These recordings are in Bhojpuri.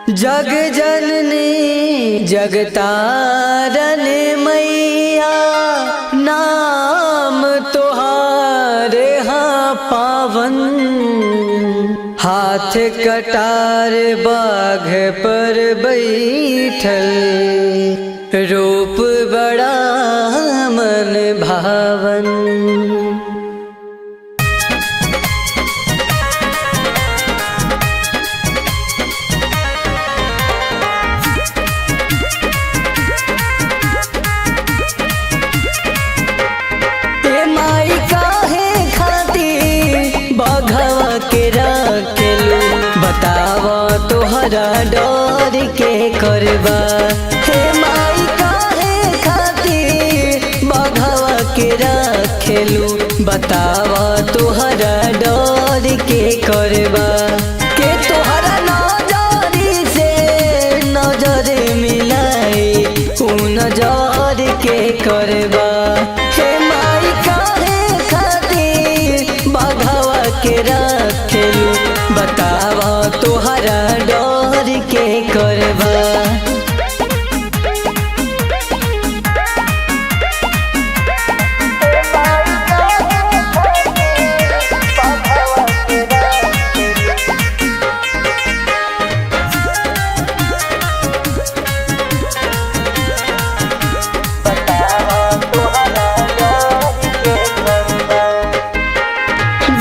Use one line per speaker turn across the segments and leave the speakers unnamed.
जग जननी जगतारन मैया नाम तोहारे हाँ पावन। हाथ कटार बाघ पर बैठल रूप बड़ा मन भावन। तोहरा डर के करबा हे माई काहे खातिर बघवा के रखेलू। बतावा तोहरा डर के करबा के तोहरा नजरी से नजर मिलाई उ नजर के करबा। हे माई काहे खातिर बघवा के रखेलू। बतावा तोहरा डर के करबा।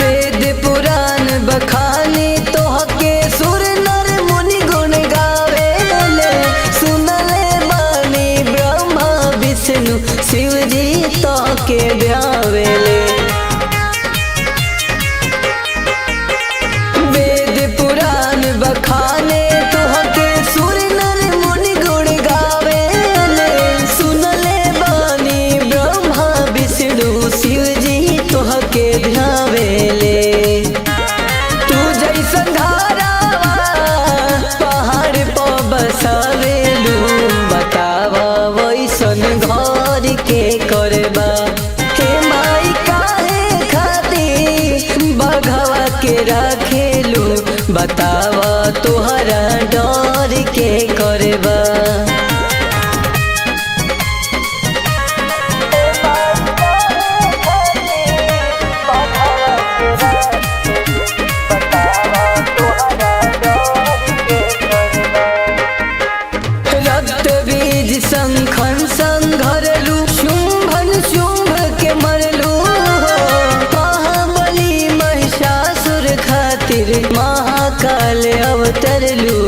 वेद पुराण बखानी तोहके सुर नर मुनि गुण गावेले। सुनले बानी ब्रह्मा विष्णु शिव जी तोहके ध्यावेले। वेद पुराण बखाने तोहके सुर नर मुनि गुण गावेले। सुनले बानी ब्रह्मा विष्णु शिव जी तोहके ध्यावेले। तू जैसन घरवा पहाड़ पर बसावेलू। बतावा वैसन घर के करबा। हे माई काहे खातिर बघवा के रखेलू। बतावा तोहरा डर के करबा। रक्त बीज शंखन संघरलू। शुंभन शुंभ के मरलू। महाबली महिषासुर खातिर महाकाल अवतरलू।